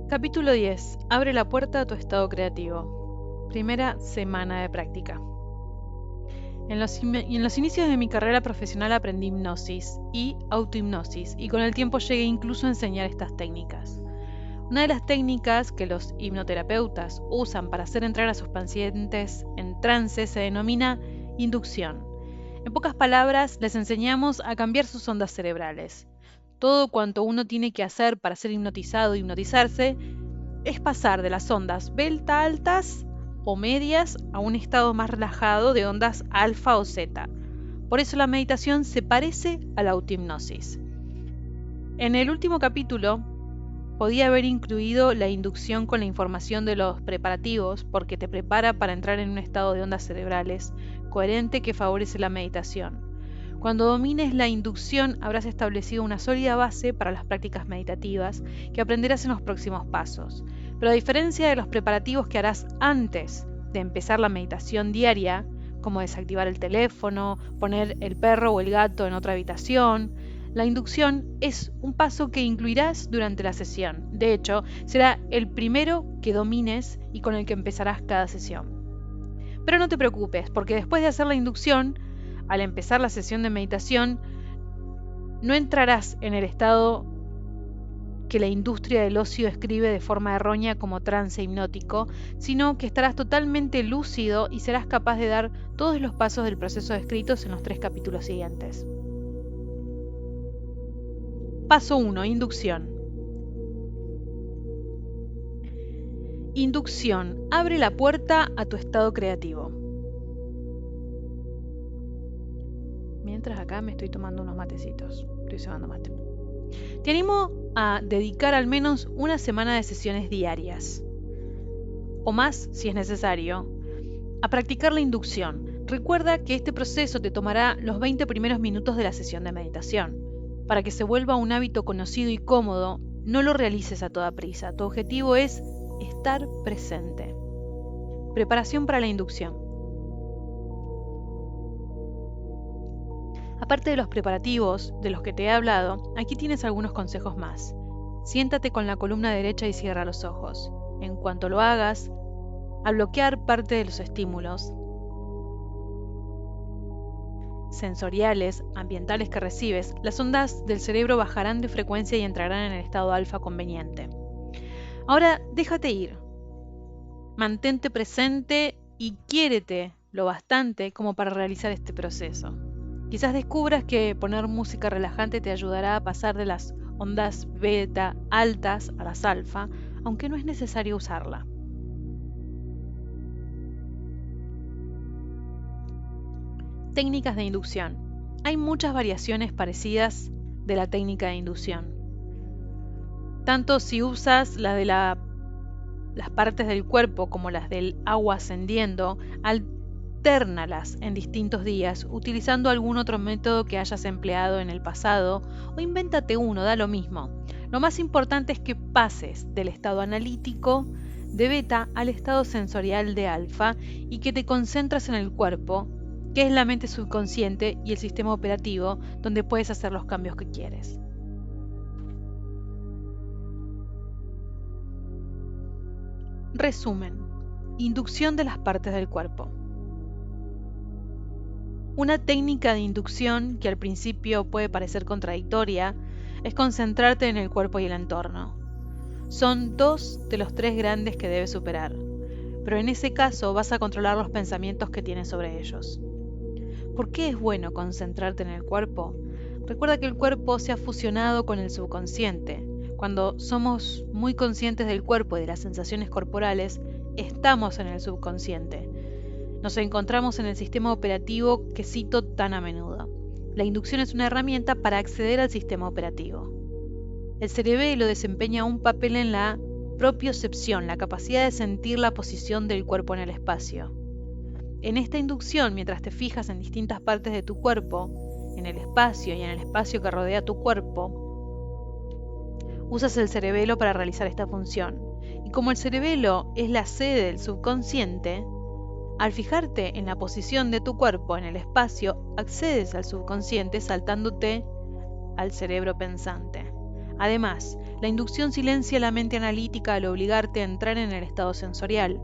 Capítulo 10. Abre la puerta a tu estado creativo. Primera semana de práctica. En los inicios de mi carrera profesional aprendí hipnosis y autohipnosis, y con el tiempo llegué incluso a enseñar estas técnicas. Una de las técnicas que los hipnoterapeutas usan para hacer entrar a sus pacientes en trance se denomina inducción. En pocas palabras, les enseñamos a cambiar sus ondas cerebrales. Todo cuanto uno tiene que hacer para ser hipnotizado y hipnotizarse es pasar de las ondas delta altas o medias a un estado más relajado de ondas alfa o zeta. Por eso la meditación se parece a la autohipnosis. En el último capítulo podía haber incluido la inducción con la información de los preparativos porque te prepara para entrar en un estado de ondas cerebrales coherente que favorece la meditación. Cuando domines la inducción habrás establecido una sólida base para las prácticas meditativas que aprenderás en los próximos pasos. Pero a diferencia de los preparativos que harás antes de empezar la meditación diaria, como desactivar el teléfono, poner el perro o el gato en otra habitación, la inducción es un paso que incluirás durante la sesión. De hecho, será el primero que domines y con el que empezarás cada sesión. Pero no te preocupes, porque después de hacer la inducción, al empezar la sesión de meditación, no entrarás en el estado que la industria del ocio describe de forma errónea como trance hipnótico, sino que estarás totalmente lúcido y serás capaz de dar todos los pasos del proceso descritos en los 3 capítulos siguientes. Paso 1. Inducción. Inducción. Abre la puerta a tu estado creativo. Mientras acá me estoy tomando unos matecitos. Estoy cebando mate. Te animo a dedicar al menos una semana de sesiones diarias, o más si es necesario, a practicar la inducción. Recuerda que este proceso te tomará los 20 primeros minutos de la sesión de meditación. Para que se vuelva un hábito conocido y cómodo, no lo realices a toda prisa. Tu objetivo es estar presente. Preparación para la inducción. Aparte de los preparativos de los que te he hablado, aquí tienes algunos consejos más. Siéntate con la columna derecha y cierra los ojos. En cuanto lo hagas, al bloquear parte de los estímulos sensoriales, ambientales que recibes, las ondas del cerebro bajarán de frecuencia y entrarán en el estado alfa conveniente. Ahora, déjate ir. Mantente presente y quiérete lo bastante como para realizar este proceso. Quizás descubras que poner música relajante te ayudará a pasar de las ondas beta altas a las alfa, aunque no es necesario usarla. Técnicas de inducción. Hay muchas variaciones parecidas de la técnica de inducción. Tanto si usas la de las partes del cuerpo como las del agua ascendiendo, altérnalas en distintos días utilizando algún otro método que hayas empleado en el pasado o invéntate uno, da lo mismo. Lo más importante es que pases del estado analítico de beta al estado sensorial de alfa y que te concentras en el cuerpo, que es la mente subconsciente y el sistema operativo donde puedes hacer los cambios que quieres. Resumen. Inducción de las partes del cuerpo. Una técnica de inducción que al principio puede parecer contradictoria es concentrarte en el cuerpo y el entorno. Son 2 de los 3 grandes que debes superar, pero en ese caso vas a controlar los pensamientos que tienes sobre ellos. ¿Por qué es bueno concentrarte en el cuerpo? Recuerda que el cuerpo se ha fusionado con el subconsciente. Cuando somos muy conscientes del cuerpo y de las sensaciones corporales, estamos en el subconsciente. Nos encontramos en el sistema operativo que cito tan a menudo. La inducción es una herramienta para acceder al sistema operativo. El cerebelo desempeña un papel en la propiocepción, la capacidad de sentir la posición del cuerpo en el espacio. En esta inducción, mientras te fijas en distintas partes de tu cuerpo, en el espacio y en el espacio que rodea tu cuerpo, usas el cerebelo para realizar esta función. Y como el cerebelo es la sede del subconsciente, al fijarte en la posición de tu cuerpo en el espacio, accedes al subconsciente saltándote al cerebro pensante. Además, La inducción silencia la mente analítica al obligarte a entrar en el estado sensorial.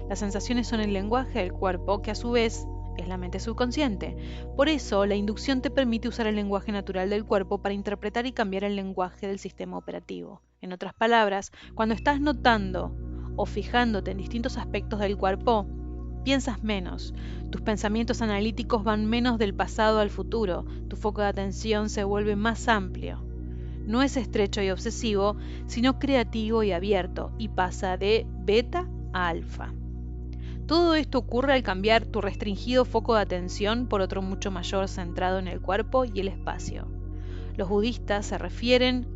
Las sensaciones son el lenguaje del cuerpo, que a su vez es la mente subconsciente. Por eso, la inducción te permite usar el lenguaje natural del cuerpo para interpretar y cambiar el lenguaje del sistema operativo. En otras palabras, cuando estás notando o fijándote en distintos aspectos del cuerpo, piensas menos. Tus pensamientos analíticos van menos del pasado al futuro. Tu foco de atención se vuelve más amplio. No es estrecho y obsesivo, sino creativo y abierto, y pasa de beta a alfa. Todo esto ocurre al cambiar tu restringido foco de atención por otro mucho mayor centrado en el cuerpo y el espacio. Los budistas se refieren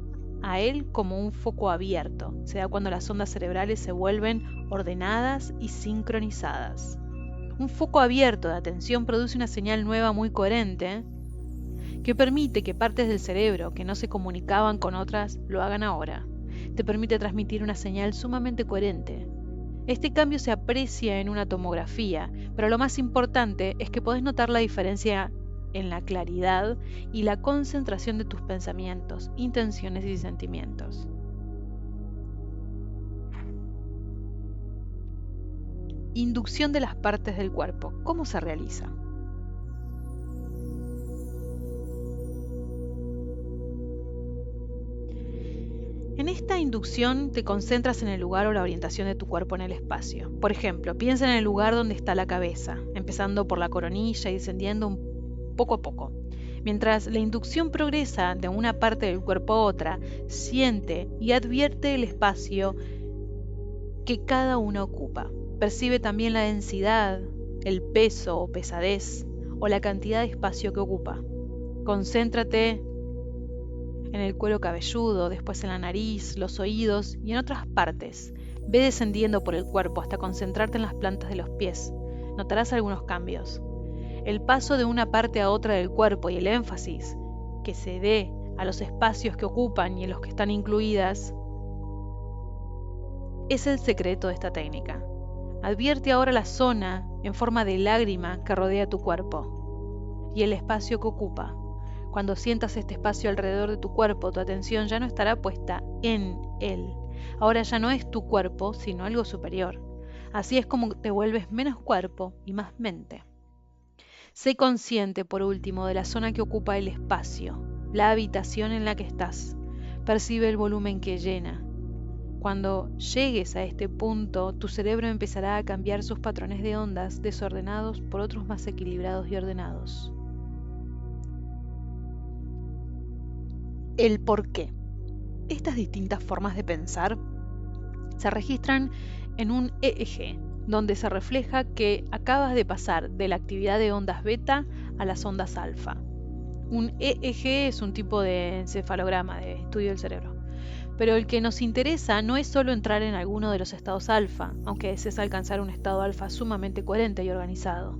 a él como un foco abierto. Se da cuando las ondas cerebrales se vuelven ordenadas y sincronizadas. Un foco abierto de atención produce una señal nueva muy coherente que permite que partes del cerebro que no se comunicaban con otras lo hagan ahora. Te permite transmitir una señal sumamente coherente. Este cambio se aprecia en una tomografía, pero lo más importante es que podés notar la diferencia en la claridad y la concentración de tus pensamientos, intenciones y sentimientos. Inducción de las partes del cuerpo. ¿Cómo se realiza? En esta inducción te concentras en el lugar o la orientación de tu cuerpo en el espacio. Por ejemplo, piensa en el lugar donde está la cabeza, empezando por la coronilla y descendiendo poco a poco. Mientras la inducción progresa de una parte del cuerpo a otra, siente y advierte el espacio que cada una ocupa. Percibe también la densidad, el peso o pesadez, o la cantidad de espacio que ocupa. Concéntrate en el cuero cabelludo, después en la nariz, los oídos y en otras partes. Ve descendiendo por el cuerpo hasta concentrarte en las plantas de los pies. Notarás algunos cambios. El paso de una parte a otra del cuerpo y el énfasis que se dé a los espacios que ocupan y en los que están incluidas es el secreto de esta técnica. Advierte ahora la zona en forma de lágrima que rodea tu cuerpo y el espacio que ocupa. Cuando sientas este espacio alrededor de tu cuerpo, tu atención ya no estará puesta en él. Ahora ya no es tu cuerpo, sino algo superior. Así es como te vuelves menos cuerpo y más mente. Sé consciente, por último, de la zona que ocupa el espacio, la habitación en la que estás. Percibe el volumen que llena. Cuando llegues a este punto, tu cerebro empezará a cambiar sus patrones de ondas desordenados por otros más equilibrados y ordenados. El porqué. Estas distintas formas de pensar se registran en un EEG, donde se refleja que acabas de pasar de la actividad de ondas beta a las ondas alfa. Un EEG es un tipo de encefalograma de estudio del cerebro. Pero el que nos interesa no es solo entrar en alguno de los estados alfa, aunque desees alcanzar un estado alfa sumamente coherente y organizado.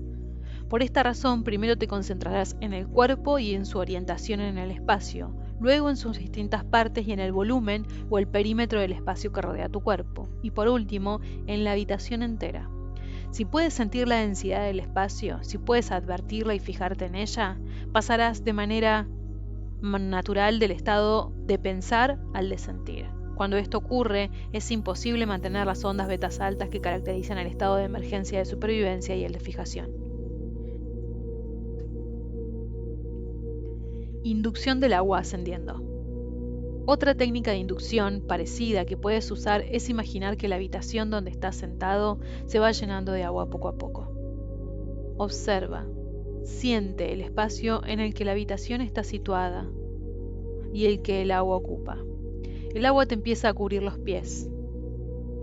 Por esta razón, primero te concentrarás en el cuerpo y en su orientación en el espacio, luego en sus distintas partes y en el volumen o el perímetro del espacio que rodea tu cuerpo, y por último, en la habitación entera. Si puedes sentir la densidad del espacio, si puedes advertirla y fijarte en ella, pasarás de manera natural del estado de pensar al de sentir. Cuando esto ocurre, es imposible mantener las ondas betas altas que caracterizan el estado de emergencia de supervivencia y el de fijación. Inducción del agua ascendiendo. Otra técnica de inducción parecida que puedes usar es imaginar que la habitación donde estás sentado se va llenando de agua poco a poco. Observa, siente el espacio en el que la habitación está situada y el que el agua ocupa. El agua te empieza a cubrir los pies,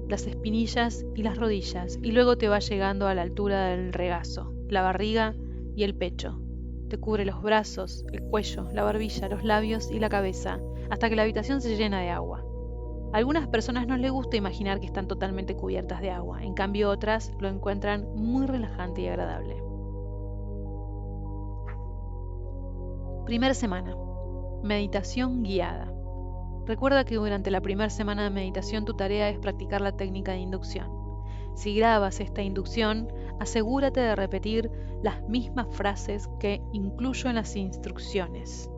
las espinillas y las rodillas, y luego te va llegando a la altura del regazo, la barriga y el pecho. Te cubre los brazos, el cuello, la barbilla, los labios y la cabeza, hasta que la habitación se llena de agua. A algunas personas no les gusta imaginar que están totalmente cubiertas de agua, en cambio otras lo encuentran muy relajante y agradable. Primera semana. Meditación guiada. Recuerda que durante la primera semana de meditación tu tarea es practicar la técnica de inducción. Si grabas esta inducción, asegúrate de repetir las mismas frases que incluyo en las instrucciones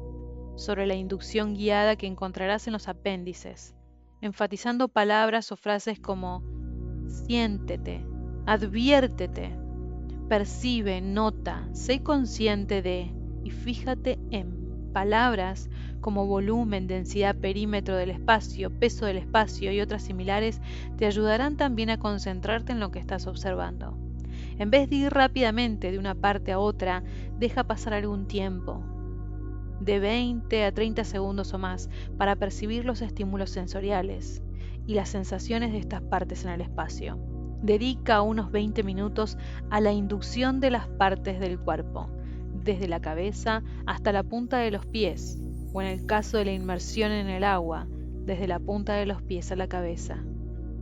sobre la inducción guiada que encontrarás en los apéndices enfatizando palabras o frases como siéntete, adviértete, percibe, nota, sé consciente de y fíjate en. Palabras como volumen, densidad, perímetro del espacio, peso del espacio y otras similares te ayudarán también a concentrarte en lo que estás observando. En vez de ir rápidamente de una parte a otra, deja pasar algún tiempo, de 20 a 30 segundos o más, para percibir los estímulos sensoriales y las sensaciones de estas partes en el espacio. Dedica unos 20 minutos a la inducción de las partes del cuerpo, desde la cabeza hasta la punta de los pies, o en el caso de la inmersión en el agua, desde la punta de los pies a la cabeza.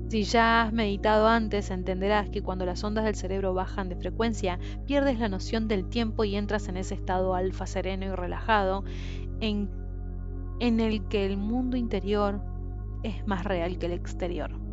Si ya has meditado antes, entenderás que cuando las ondas del cerebro bajan de frecuencia, pierdes la noción del tiempo y entras en ese estado alfa sereno y relajado en el que el mundo interior es más real que el exterior.